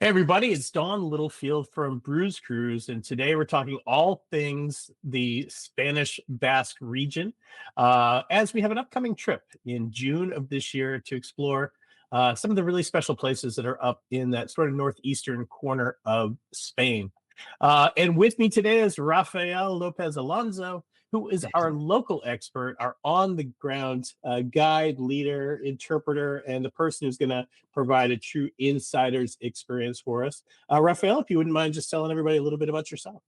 Hey everybody, it's Don Littlefield from Brews Cruise, and today we're talking all things the Spanish Basque region, as we have an upcoming trip in June of this year to explore some of the really special places that are up in that sort of northeastern corner of Spain. And with me today is Rafael López-Alonso, who is our local expert, our on-the-ground guide, leader, interpreter, and the person who's going to provide a true insider's experience for us. Rafael, if you wouldn't mind just telling everybody a little bit about yourself.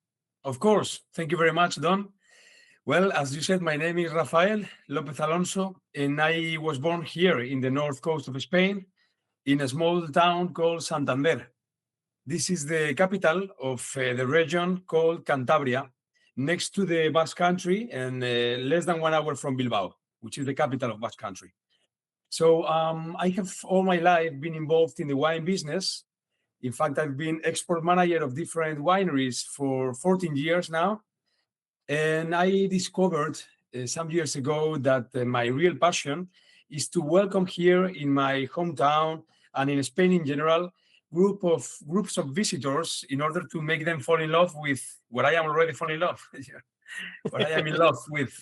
Of course. Thank you very much, Don. Well, as you said, my name is Rafael López-Alonso, and I was born here in the north coast of Spain in a small town called Santander. This is the capital of the region called Cantabria, next to the Basque country and less than 1 hour from Bilbao, which is the capital of Basque country. So I have all my life been involved in the wine business. In fact, I've been export manager of different wineries for 14 years now. And I discovered some years ago that my real passion is to welcome here in my hometown and in Spain in general groups of visitors in order to make them fall in love with what I am already falling in love. What I am in love with.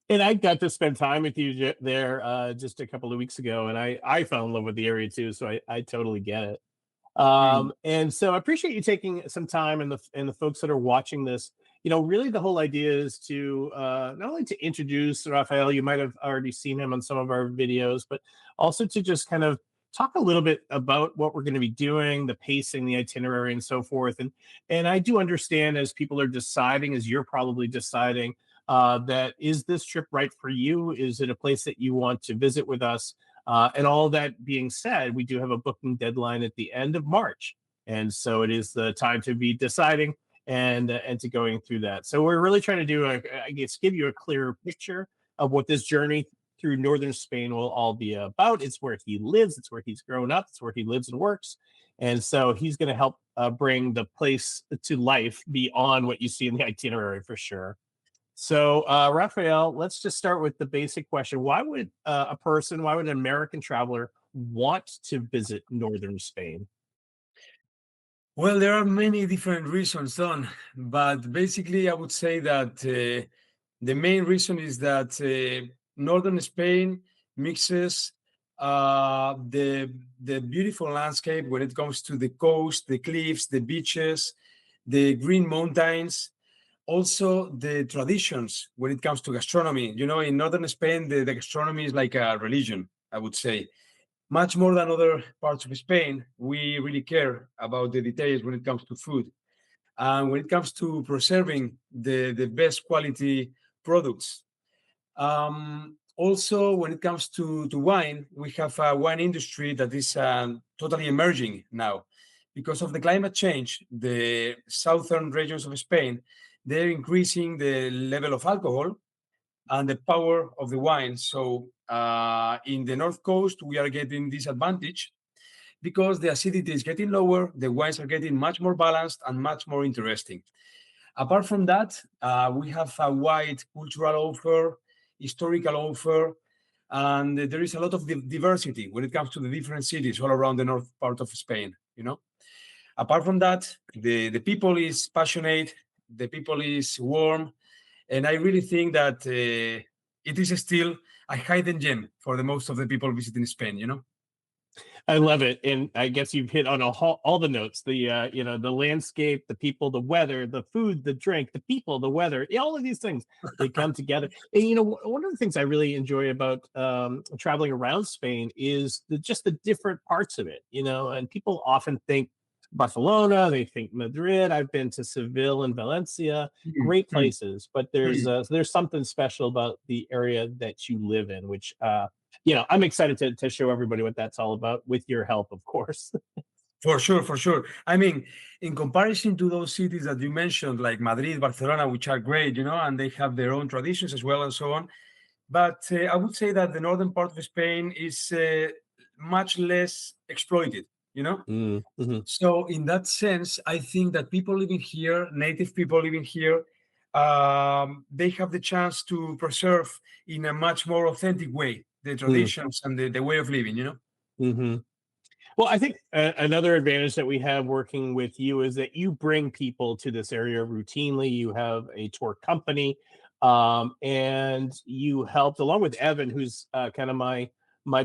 And I got to spend time with you there just a couple of weeks ago, and I fell in love with the area too, so I totally get it. And so I appreciate you taking some time, and the folks that are watching this. You know, really the whole idea is to not only to introduce Rafael, you might have already seen him on some of our videos, but also to just kind of talk a little bit about what we're going to be doing, the pacing, the itinerary, and so forth. And I do understand, as people are deciding, as you're probably deciding, that is this trip right for you? Is it a place that you want to visit with us? And all that being said, we do have a booking deadline at the end of March, and so it is the time to be deciding and to going through that. So we're really trying to do, I guess, give you a clearer picture of what this journey through northern Spain will all be about. It's where he lives, it's where he's grown up, it's where he lives and works, and so he's going to help bring the place to life beyond what you see in the itinerary for sure. So, Rafael, let's just start with the basic question. Why would why would an American traveler want to visit northern Spain? Well, there are many different reasons, Don, but basically I would say that the main reason is that northern Spain mixes the beautiful landscape when it comes to the coast, the cliffs, the beaches, the green mountains, also the traditions when it comes to gastronomy. You know, in northern Spain, the gastronomy is like a religion, I would say. Much more than other parts of Spain, we really care about the details when it comes to food. And when it comes to preserving the best quality products. Also, when it comes to wine, we have a wine industry that is totally emerging now. Because of the climate change, the southern regions of Spain, they're increasing the level of alcohol and the power of the wine. So in the North Coast, we are getting this advantage because the acidity is getting lower, the wines are getting much more balanced and much more interesting. Apart from that, we have a wide cultural offer, historical offer, and there is a lot of diversity when it comes to the different cities all around the north part of Spain, you know. Apart from that, the people is passionate, the people is warm, and I really think that it is still a hidden gem for the most of the people visiting Spain, you know? I love it, and I guess you've hit on all the notes. The you know, the landscape, the people, the weather, the food, the drink, the people, the weather. All of these things, they come together. And you know, one of the things I really enjoy about traveling around Spain is just the different parts of it. You know, and people often think Barcelona, they think Madrid. I've been to Seville and Valencia, great places, but there's something special about the area that you live in, which you know, I'm excited to show everybody what that's all about with your help, of course. For sure, for sure. I mean, in comparison to those cities that you mentioned, like Madrid, Barcelona, which are great, you know, and they have their own traditions as well and so on. But I would say that the northern part of Spain is much less exploited, you know? Mm-hmm. So in that sense, I think that people living here, native people living here, they have the chance to preserve in a much more authentic way the traditions and the way of living, you know? Mm-hmm. Well, I think another advantage that we have working with you is that you bring people to this area routinely. You have a tour company, and you helped along with Evan, who's kind of my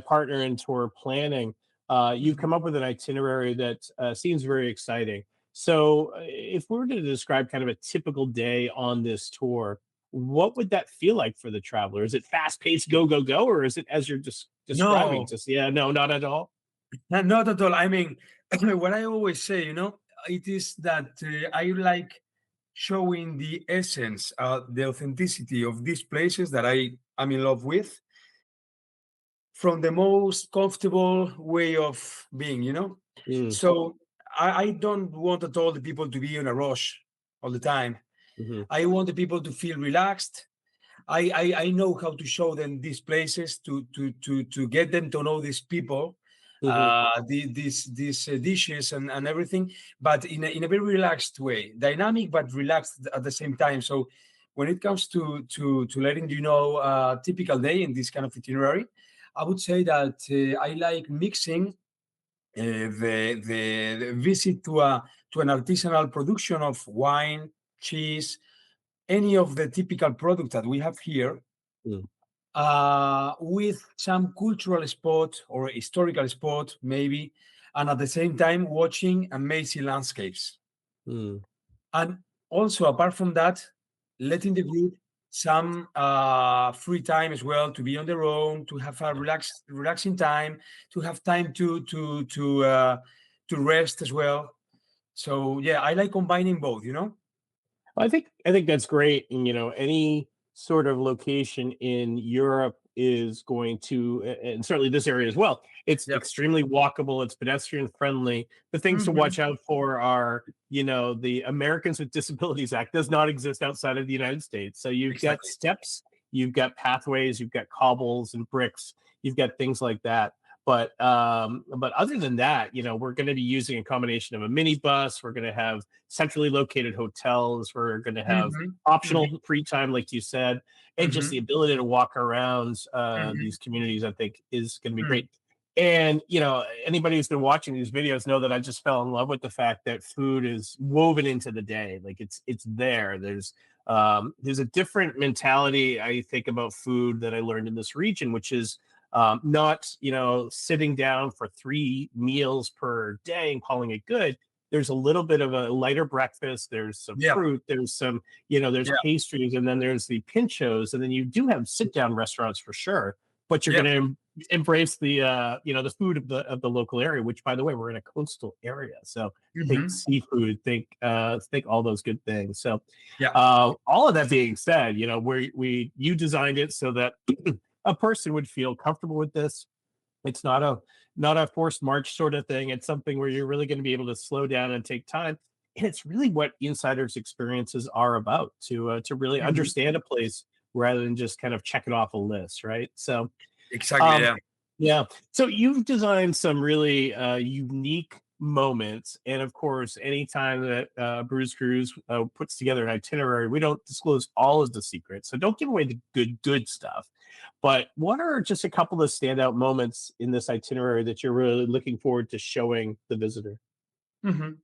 partner in tour planning. You've Mhm. come up with an itinerary that seems very exciting. So, if we were to describe kind of a typical day on this tour, what would that feel like for the traveler? Is it fast paced, go go go, or is it as you're just describing? No, Just yeah, no, not at all. not at all. I mean, what I always say, it is that I like showing the essence, the authenticity of these places that I am in love with from the most comfortable way of being, Mm, So I don't want at all the people to be in a rush all the time. mhm. I want the people to feel relaxed. I know how to show them these places to get them to know these people, Mhm, these dishes and everything, but in a very relaxed way, dynamic but relaxed at the same time. So when it comes to letting you know a typical day in this kind of itinerary, I would say that I like mixing the visit to an artisanal production of wine, cheese, any of the typical products that we have here, mm, with some cultural spot or historical spot, maybe, and at the same time watching amazing landscapes. mm. And also, apart from that, letting the group some free time as well to be on their own, to have a relaxing time, to have time to rest as well. So yeah, I like combining both. I think that's great. And any sort of location in Europe is going to, and certainly this area as well. It's Yep. extremely walkable. It's pedestrian friendly. The things to Hmm. watch out for are, the Americans with Disabilities Act does not exist outside of the United States. So you've got Exactly. steps, you've got pathways, you've got cobbles and bricks, you've got things like that. But other than that, we're going to be using a combination of a minibus. We're going to have centrally located hotels. We're going to have Hmm. optional Hmm. free time, like you said, and just the Hmm. ability to walk around Hmm. these communities. I think is going to be Hmm. great. And anybody who's been watching these videos know that I just fell in love with the fact that food is woven into the day. Like it's there. There's a different mentality I think about food that I learned in this region, which is not sitting down for 3 meals per day and calling it good. There's a little bit of a lighter breakfast. There's some Yeah. fruit. There's some there's Yeah. pastries, and then there's the pinchos, and then you do have sit down restaurants for sure. But you're Yeah. going to embrace the food of the local area. Which, by the way, we're in a coastal area, so think Hmm. seafood, think all those good things. So Yeah. all of that being said, you designed it so that a person would feel comfortable with this. It's not a forced march sort of thing. It's something where you're really going to be able to slow down and take time. And it's really what insiders experiences are about to really Hmm. understand a place rather than just kind of check it off a list, right? So Exactly. um, Yeah. yeah. So you've designed some really unique moments, and of course, anytime that Brews Cruise puts together an itinerary, we don't disclose all of the secrets, so don't give away the good stuff. But what are just a couple of standout moments in this itinerary that you're really looking forward to showing the visitor? Hmm.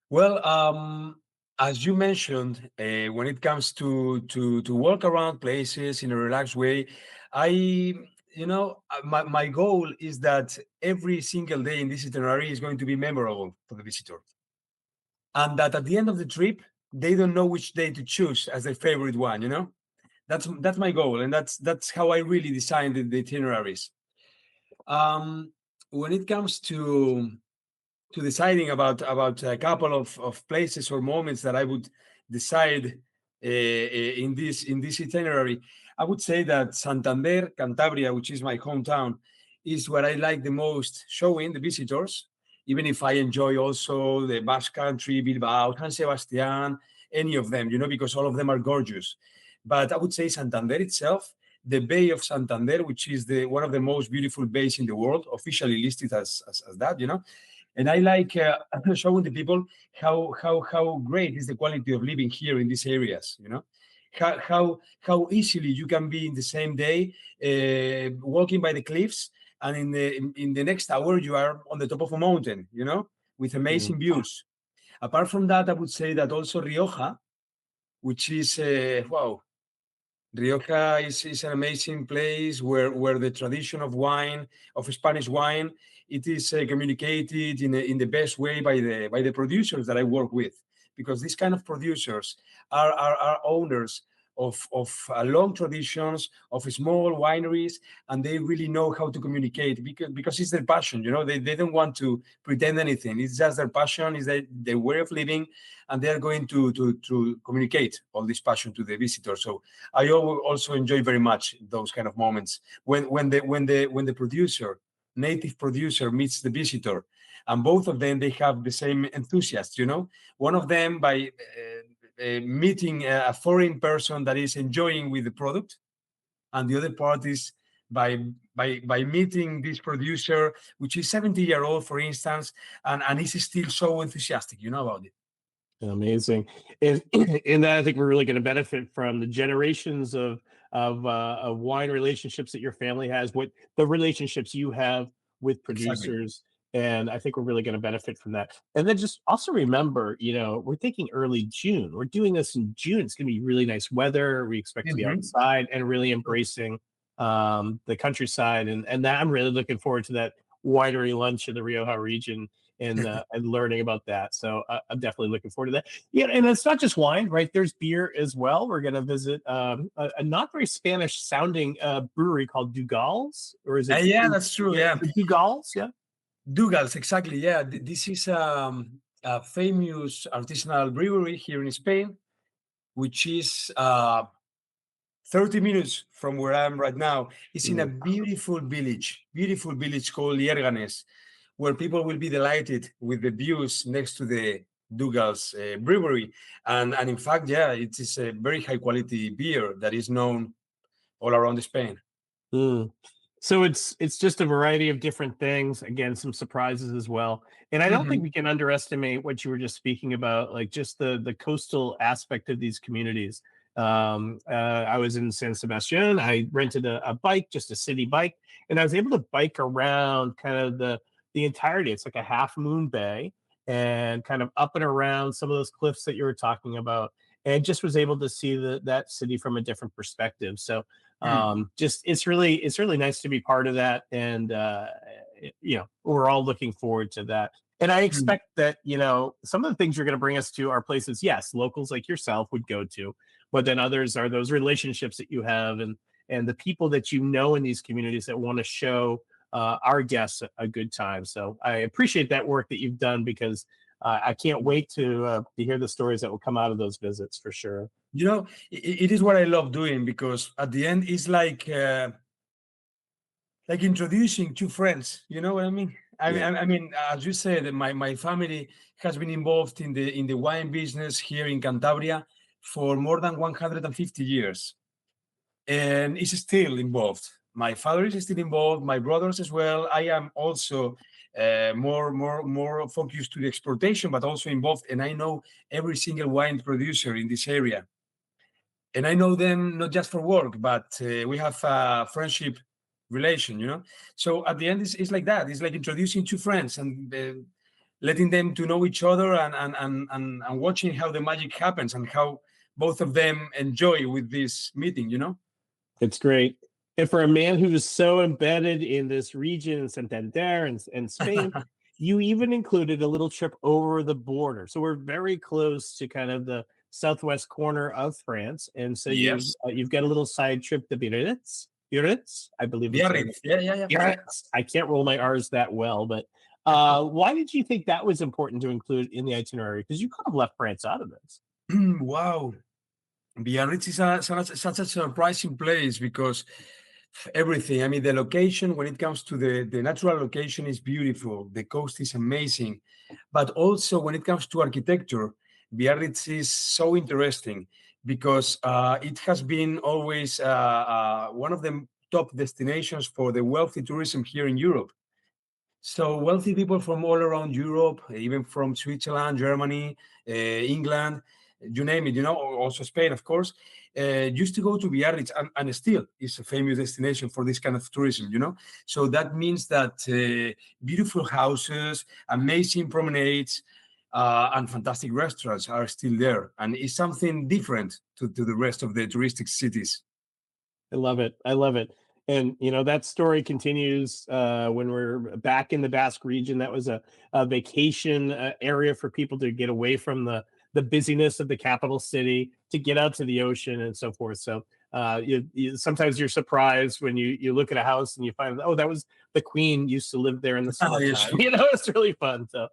Well, as you mentioned, when it comes to walk around places in a relaxed way, my goal is that every single day in this itinerary is going to be memorable for the visitor, and that at the end of the trip, they don't know which day to choose as their favorite one. That's my goal, and that's how I really designed the itineraries. Um, when it comes to deciding about a couple of places or moments that I would decide in this itinerary, I would say that Santander, Cantabria, which is my hometown, is what I like the most showing the visitors. Even if I enjoy also the Basque country, Bilbao, San Sebastián, any of them, because all of them are gorgeous. But I would say Santander itself, the Bay of Santander, which is the one of the most beautiful bays in the world, officially listed as that, and I like showing the people how great is the quality of living here in these areas. How easily you can be in the same day walking by the cliffs and in the next hour you are on the top of a mountain, with amazing views. Apart from that, I would say that also Rioja, which is wow, Rioja is an amazing place where the tradition of wine, of Spanish wine, it is communicated in the best way by the producers that I work with, because these kind of producers are owners of long traditions of small wineries, and they really know how to communicate because it's their passion. They don't want to pretend anything. It's just their passion, is their way of living, and they are going to communicate all this passion to the visitor. So I also enjoy very much those kind of moments when the producer, native producer, meets the visitor, and both of them, they have the same enthusiasm. One of them by meeting a foreign person that is enjoying with the product, and the other part is by meeting this producer, which is 70-year-old, for instance, and is still so enthusiastic, about it. Amazing. And in that, I think we're really going to benefit from the generations of wine relationships that your family has, what the relationships you have with Exactly. producers. And I think we're really going to benefit from that. And then just also remember, we're thinking early June. We're doing this in June. It's going to be really nice weather. We expect to be outside and really embracing the countryside. And that I'm really looking forward to that winery lunch in the Rioja region and learning about that. So I'm definitely looking forward to that. Yeah, and it's not just wine, right? There's beer as well. We're going to visit a not very Spanish sounding brewery called Dougal's, or is it? Yeah, that's true. Yeah, Dougal's. Yeah. Dougal's, exactly. Yeah, this is a famous artisanal brewery here in Spain, which is 30 minutes from where I am right now. It's in a beautiful village called Lierganes, where people will be delighted with the views next to the Dougal's brewery. And in fact, yeah, it is a very high quality beer that is known all around Spain. So it's just a variety of different things. Again, some surprises as well. And I don't think we can underestimate what you were just speaking about, like just the coastal aspect of these communities. I was in San Sebastián. I rented a bike, just a city bike, and I was able to bike around kind of the entirety. It's like a half moon bay, and kind of up and around some of those cliffs that you were talking about, and just was able to see that city from a different perspective. So just it's really nice to be part of that, and we're all looking forward to that. And I expect that some of the things you're going to bring us to are places, yes, locals like yourself would go to, but then others are those relationships that you have and the people that in these communities that want to show our guests a good time. So I appreciate that work that you've done, because I can't wait to hear the stories that will come out of those visits for sure. It is what I love doing, because at the end it's like introducing two friends. You know what I mean? I mean, as you said, my family has been involved in the wine business here in Cantabria for more than 150 years, and is still involved. My father is still involved. My brothers as well. I am also more focused to the exportation, but also involved, and I know every single wine producer in this area. And I know them not just for work, but we have a friendship relation. So at the end, it's like that. It's like introducing two friends and letting them to know each other, and watching how the magic happens and how both of them enjoy with this meeting. It's great. And for a man who is so embedded in this region in Santander and Spain, you even included a little trip over the border. So we're very close to kind of the southwest corner of France. And so Yes. you've got a little side trip to Biarritz, I believe. Biarritz. Yeah. Biarritz. I can't roll my R's that well, but why did you think that was important to include in the itinerary? Because you could have left France out of this. Wow. Biarritz is such a surprising place, because everything. I mean, the location, when it comes to the natural location, is beautiful. The coast is amazing. But also when it comes to architecture, Biarritz is so interesting, because it has been always one of the top destinations for the wealthy tourism here in Europe. So wealthy people from all around Europe, even from Switzerland, Germany, England, you name it, also Spain, of course, used to go to Biarritz, and still is a famous destination for this kind of tourism. So that means that beautiful houses, amazing promenades, and fantastic restaurants are still there, and it's something different to the rest of the touristic cities. I love it. I love it. And that story continues when we're back in the Basque region. That was a vacation area for people to get away from the busyness of the capital city, to get out to the ocean and so forth. So sometimes you're surprised when you look at a house and you find, oh, that was the Queen used to live there in the Oh, yeah, summertime. sure. It's really fun. So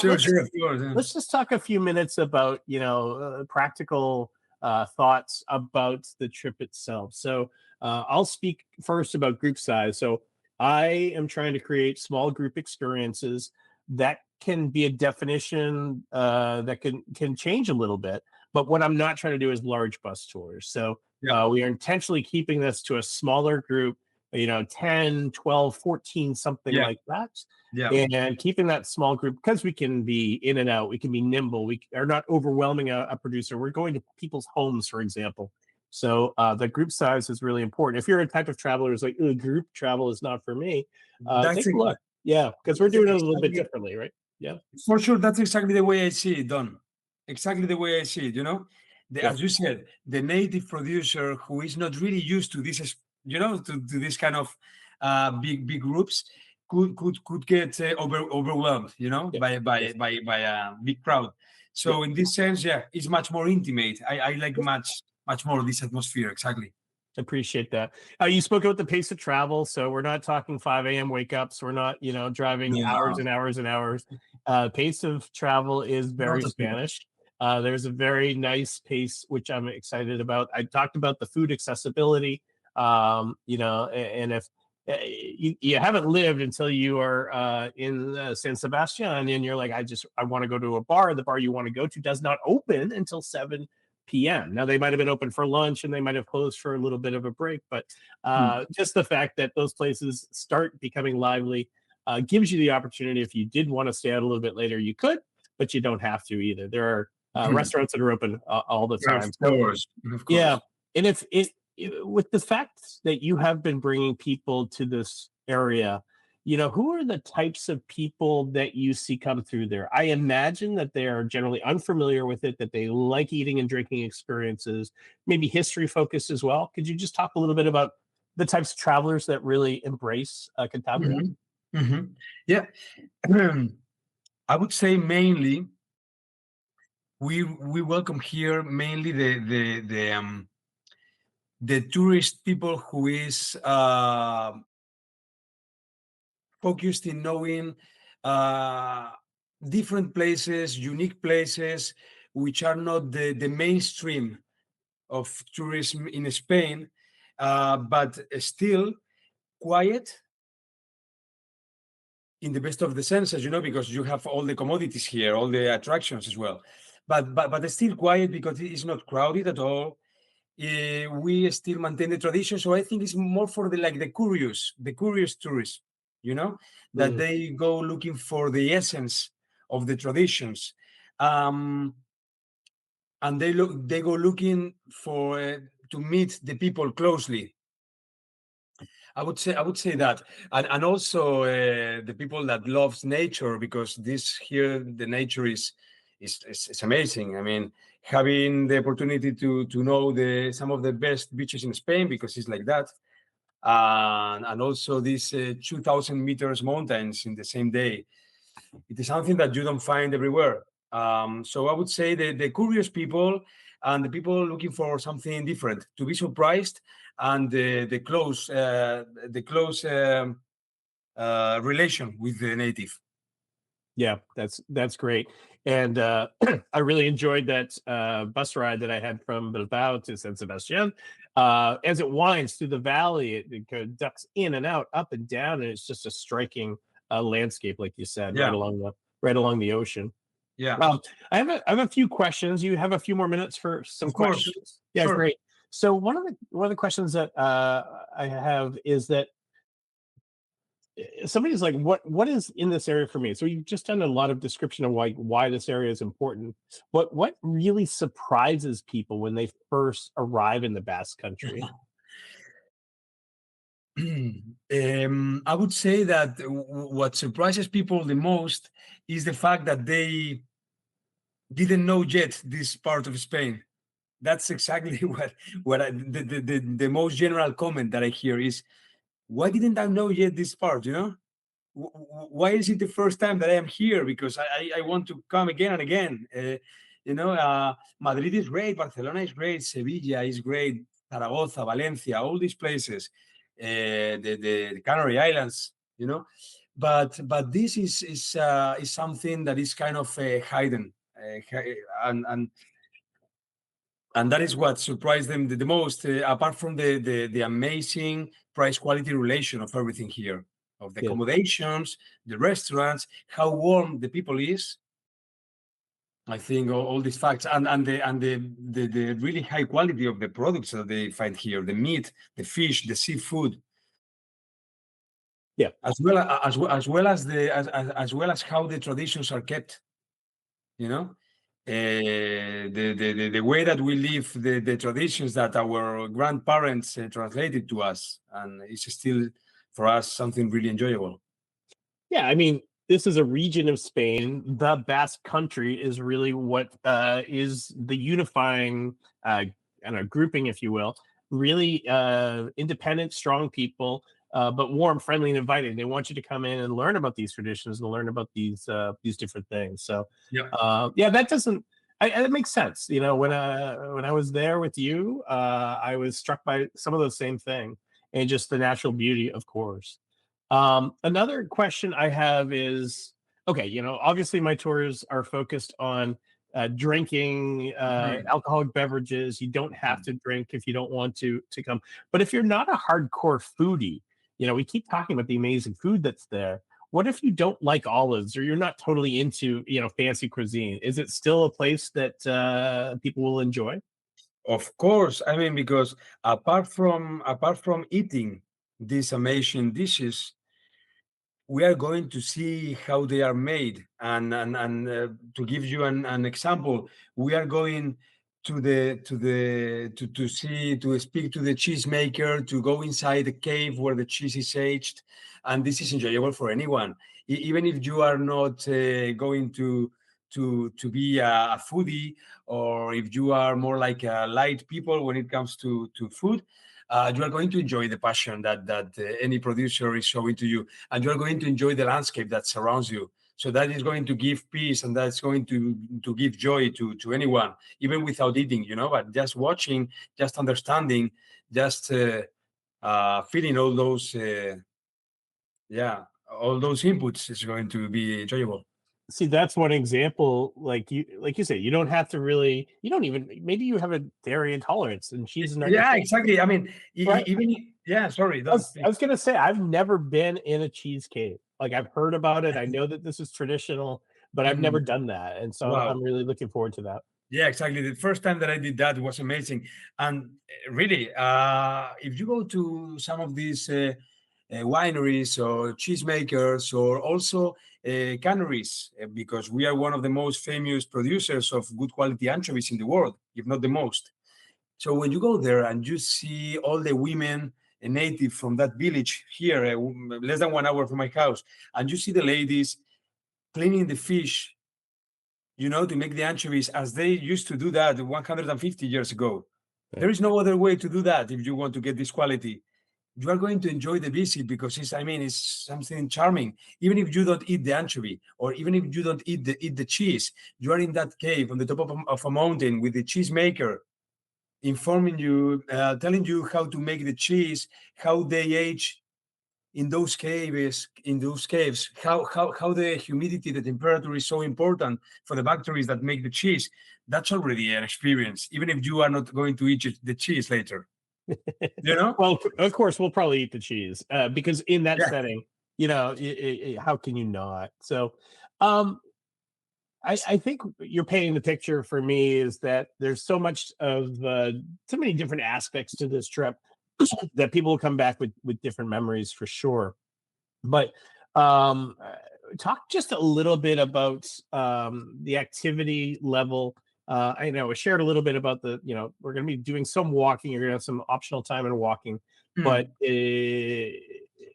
Sure, let's, of course. Yeah. let's just talk a few minutes about practical thoughts about the trip itself. So I'll speak first about group size. So I am trying to create small group experiences that can be a definition that can change a little bit. But what I'm not trying to do is large bus tours. So Yeah. we are intentionally keeping this to a smaller group, 10, 12, 14, something Yeah. like that. Yeah. And keeping that small group, because we can be in and out, we can be nimble, we are not overwhelming a producer. We're going to people's homes, for example. So the group size is really important. If you're a type of traveler who's like, group travel is not for me, That's take a look. Yeah, because we're doing it a little bit differently, right? Yeah. For sure, that's exactly the way I see it, Don. Exactly the way I see it. Yeah. As you said, the native producer who is not really used to this, to this kind of big groups, could get overwhelmed, Yeah. by a big crowd. So in this sense, yeah, it's much more intimate. I like much more this atmosphere. Exactly. Appreciate that. You spoke about the pace of travel, so we're not talking 5 a.m. wake ups. We're not, driving hours No. and hours and hours. Pace of travel is very Not at all. Spanish. There's a very nice pace, which I'm excited about. I talked about the food accessibility, and if you haven't lived until you are in San Sebastián and you're like, I want to go to a bar. The bar you want to go to does not open until 7 p.m. Now they might have been open for lunch and they might have closed for a little bit of a break, but just the fact that those places start becoming lively gives you the opportunity. If you did want to stay out a little bit later, you could, but you don't have to either. There are restaurants that are open all the time. Of course. Yeah, and if with the fact that you have been bringing people to this area, who are the types of people that you see come through there? I imagine that they are generally unfamiliar with it, that they like eating and drinking experiences, maybe history focused as well. Could you just talk a little bit about the types of travelers that really embrace Cantabria? Yeah. I would say mainly we welcome here mainly the tourist people who is focused in knowing different places, unique places, which are not the mainstream of tourism in Spain, but still quiet in the best of the senses, because you have all the commodities here, all the attractions as well. But it's still quiet because it is not crowded at all. We still maintain the tradition, so I think it's more for the curious tourists, that they go looking for the essence of the traditions, and they go looking for to meet the people closely. I would say that, and also the people that loves nature, because the nature is amazing. I mean, having the opportunity to know some of the best beaches in Spain, because it's like that, and also these 2,000 meters mountains in the same day. It is something that you don't find everywhere. So I would say the curious people and the people looking for something different, to be surprised, and the close relation with the native. Yeah, that's great. And I really enjoyed that bus ride that I had from Bilbao to San Sebastian. As it winds through the valley, it ducks in and out, up and down, and it's just a striking landscape, like you said, Yeah. right along the ocetion. Yeah. I have a few questions. You have a few more minutes for some Of course. questions? Yeah, Sure. great. So one of the questions that I have is that somebody's like, what is in this area for me? So you've just done a lot of description of why this area is important. What really surprises people when they first arrive in the Basque Country? I would say that what surprises people the most is the fact that they didn't know yet this part of Spain. That's exactly the most general comment that I hear is, why didn't I know yet this part? Why is it the first time that I am here? Because I want to come again and again. Madrid is great, Barcelona is great, Sevilla is great, Zaragoza, Valencia, all these places, the Canary Islands, but this is something that is kind of hidden, and and that is what surprised them the most, apart from the amazing price quality relation of everything here, of the Yeah, accommodations, the restaurants, how warm the people is. I think all these facts, and the really high quality of the products that they find here, the meat, the fish, the seafood, yeah. as well as how the traditions are kept. you know the way that we live, the traditions that our grandparents translated to us, and it's still for us something really enjoyable. Yeah, I mean, this is a region of Spain. The Basque Country is really what is the unifying, I don't know, grouping, if you will. Really independent, strong people, but warm, friendly, and inviting. They want you to come in and learn about these traditions and learn about these different things. So, Yeah. yeah, that doesn't. It makes sense. When I was there with you, I was struck by some of those same thing and just the natural beauty, of course. Another question I have is, okay, obviously my tours are focused on drinking Mhm. alcoholic beverages. You don't have Mhm. to drink if you don't want to come. But if you're not a hardcore foodie, we keep talking about the amazing food that's there. What if you don't like olives or you're not totally into, fancy cuisine? Is it still a place that people will enjoy? Of course, I mean, because apart from eating these amazing dishes, we are going to see how they are made, and to give you an example, we are going to speak to the cheesemaker, to go inside the cave where the cheese is aged, and this is enjoyable for anyone. Even if you are not going to be a foodie, or if you are more like a light people when it comes to food, you are going to enjoy the passion that any producer is showing to you, and you're going to enjoy the landscape that surrounds you. So that is going to give peace, and that's going to give joy to anyone, even without eating, but just watching, just understanding, just feeling all those yeah, all those inputs is going to be enjoyable. See, that's one example. Like you say, you don't have to really. You don't even. Maybe you have a dairy intolerance, and cheese is not your Yeah, thing, exactly. I mean, right? yeah, sorry, I don't was, I was gonna say I've never been in a cheese cave. Like I've heard about it. I know that this is traditional, but I've never Mhm. done that, and so I'm Wow. really looking forward to that. Yeah, exactly. The first time that I did that was amazing. And really, if you go to some of these wineries or cheesemakers, or also canneries, because we are one of the most famous producers of good quality anchovies in the world, if not the most. So when you go there and you see all the women native from that village here, less than 1 hour from my house, and you see the ladies cleaning the fish, to make the anchovies as they used to do that 150 years ago. There Right. is no other way to do that if you want to get this quality. You are going to enjoy the visit because it's something charming. Even if you don't eat the anchovy, or even if you don't eat the cheese, you are in that cave on the top of a mountain with the cheesemaker, informing you, telling you how to make the cheese, how they age in those caves, how the humidity, the temperature is so important for the bacteria that make the cheese. That's already an experience, even if you are not going to eat the cheese later. you know Well, of course, we'll probably eat the cheese because in that yeah. setting, how can you not? So, um, I think you're painting the picture for me is that there's so many different aspects to this trip that people will come back with different memories for sure. But um, uh, talk just a little bit about the activity level. I know I shared a little bit about we're going to be doing some walking. You're going to have some optional time in walking, but Mm,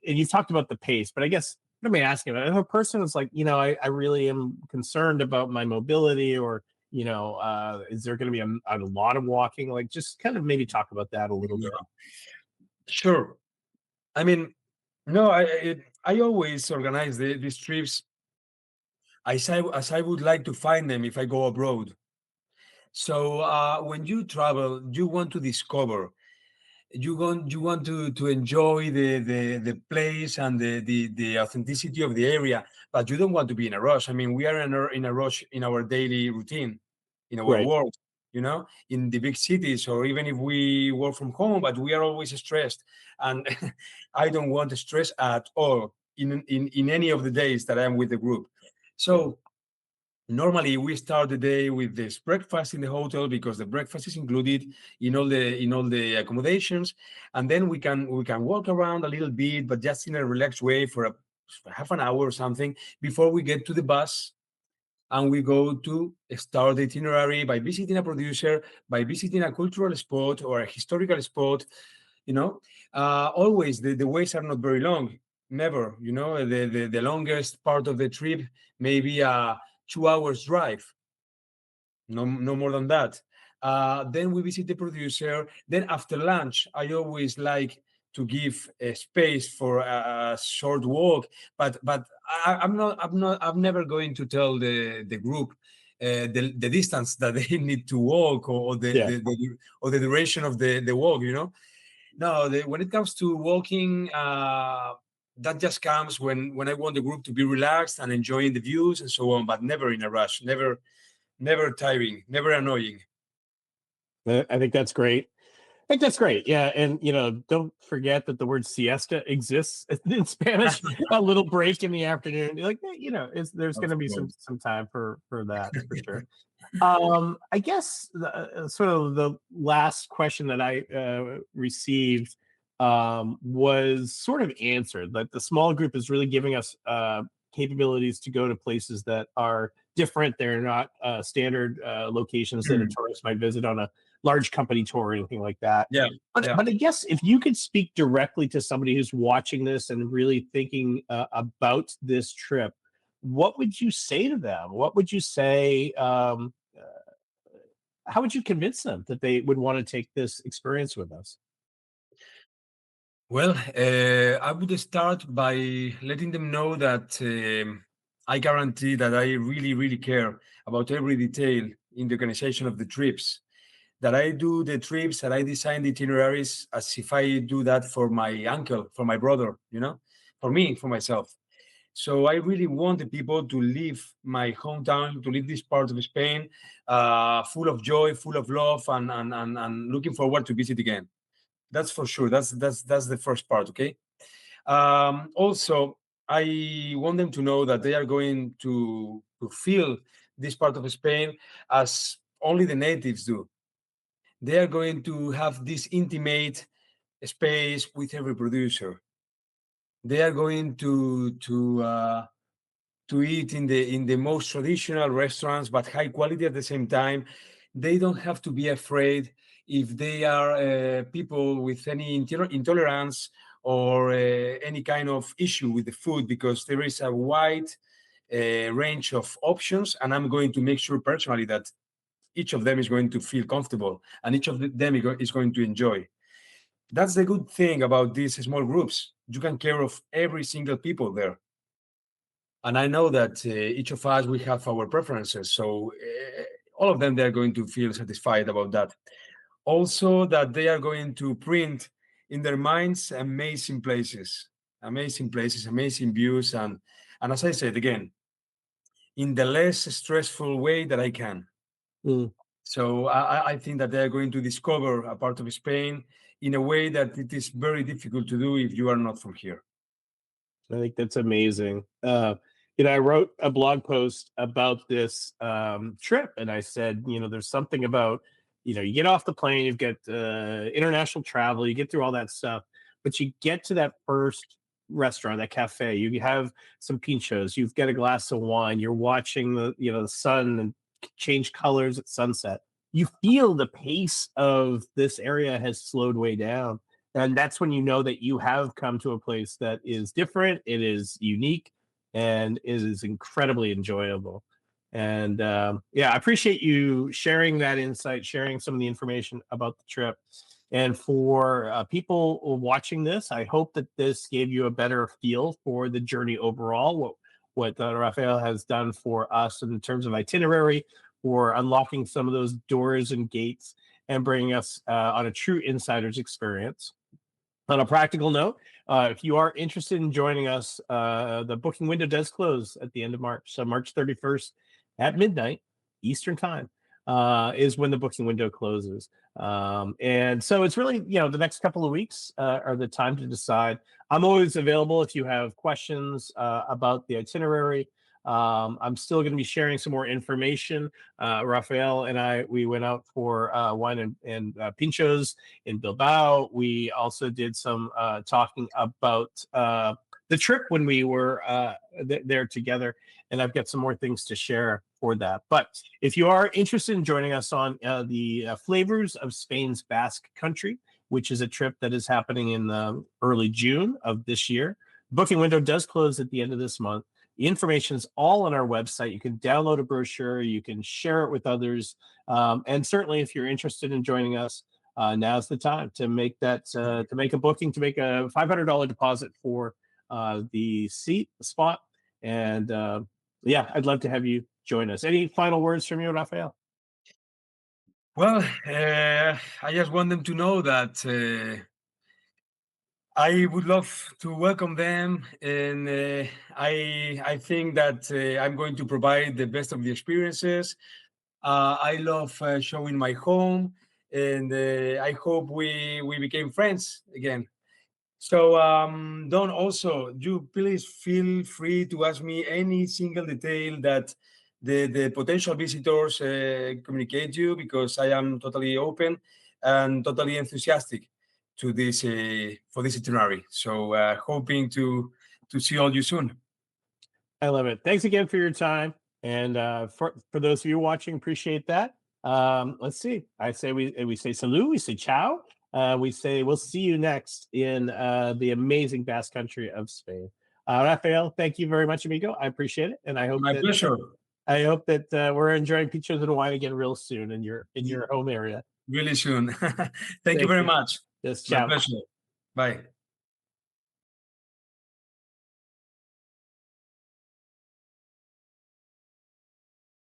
and you've talked about the pace. But I guess what am I asking about? If a person is like, I really am concerned about my mobility, or is there going to be a lot of walking? Like, just kind of maybe talk about that a little bit. yeah, sure. I mean, no, I always organize these trips as I would like to find them if I go abroad. So when you travel, you want to discover, you want to enjoy the place and the authenticity of the area, but you don't want to be in a rush. I mean, we are in a rush in our daily routine, in our Right. work, in the big cities, or even if we work from home, but we are always stressed. And I don't want to stress at all in any of the days that I'm with the group. Yeah. So normally we start the day with this breakfast in the hotel, because the breakfast is included in all the accommodations, and then we can walk around a little bit, but just in a relaxed way for half an hour or something before we get to the bus, and we go to start the itinerary by visiting a producer, by visiting a cultural spot or a historical spot. you know Always the ways are not very long, never. The longest part of the trip, maybe a 2 hours drive, no more than that. Then we visit the producer. Then after lunch, I always like to give a space for a short walk. But I'm never going to tell the group the distance that they need to walk, or Yeah. the duration of the walk. No, when it comes to walking, that just comes when I want the group to be relaxed and enjoying the views and so on, but never in a rush, never tiring, never annoying. I think that's great. I think that's great. Yeah, and don't forget that the word siesta exists in Spanish. A little break in the afternoon, like there's Of going to be some course. time for that for sure. I guess sort of the last question that I received was sort of answered. That the small group is really giving us capabilities to go to places that are different. They're not standard locations that a Mm, tourist might visit on a large company tour or anything like that. yeah, But yeah. but I guess if you could speak directly to somebody who's watching this and really thinking about this trip, what would you say to them? What would you say? How would you convince them that they would want to take this experience with us? Well, I would start by letting them know that I guarantee that I really, really care about every detail in the organization of the trips. That I do the trips, that I design the itineraries as if I do that for my uncle, for my brother, for me, for myself. So I really want the people to leave my hometown, to leave this part of Spain, full of joy, full of love, and looking forward to visit again. That's for sure. That's the first part. Okay. Also, I want them to know that they are going to feel this part of Spain as only the natives do. They are going to have this intimate space with every producer. They are going to eat in the most traditional restaurants, but high quality at the same time. They don't have to be afraid if they are people with any intolerance or any kind of issue with the food, because there is a wide range of options, and I'm going to make sure personally that each of them is going to feel comfortable and each of them is going to enjoy. That's the good thing about these small groups. You can care of every single people there, and I know that each of us we have our preferences, so all of them they are going to feel satisfied about that. Also, that they are going to print in their minds amazing places, amazing views, and as I said again, in the less stressful way that I can. Mm, So I think that they are going to discover a part of Spain in a way that it is very difficult to do if you are not from here. I think that's amazing. I wrote a blog post about this trip, and I said, there's something about, you get off the plane, you've got international travel, you get through all that stuff, but you get to that first restaurant, that cafe, you have some pinchos, you've got a glass of wine, you're watching the sun and change colors at sunset. You feel the pace of this area has slowed way down. And that's when you know that you have come to a place that is different, it is unique, and it is incredibly enjoyable. And yeah, I appreciate you sharing that insight, sharing some of the information about the trip. And for people watching this, I hope that this gave you a better feel for the journey overall. What Rafael has done for us in terms of itinerary, for unlocking some of those doors and gates, and bringing us on a true insider's experience. On a practical note, if you are interested in joining us, the booking window does close at the end of March. So March 31st at midnight Eastern time is when the booking window closes. And so it's really, the next couple of weeks are the time to decide. I'm always available if you have questions about the itinerary. I'm still going to be sharing some more information. Rafael and we went out for wine and pinchos in Bilbao. We also did some talking about the trip when we were there together, and I've got some more things to share for that. But if you are interested in joining us on the Flavors of Spain's Basque Country, which is a trip that is happening in early June of this year, booking window does close at the end of this month. The information is all on our website. You can download a brochure, you can share it with others, and certainly if you're interested in joining us, now's the time to make to make a booking, to make a $500 deposit for the spot, and yeah, I'd love to have you join us. Any final words from you, Rafael? Well, I just want them to know that I would love to welcome them, and I think that I'm going to provide the best of the experiences. I love showing my home, and I hope we became friends again. So, Don, also, you please feel free to ask me any single detail that the potential visitors communicate you, because I am totally open and totally enthusiastic to this for this itinerary. So, hoping to see all you soon. I love it. Thanks again for your time, and for those of you watching, appreciate that. Let's see. I say we say salut, we say ciao. We say we'll see you next in the amazing Basque Country of Spain. Rafael, thank you very much, amigo. I appreciate it, and I hope My pleasure. I hope that we're enjoying pinchos and wine again real soon in your home area. Really soon. Thank you very much. Yes, My ciao. pleasure. Bye.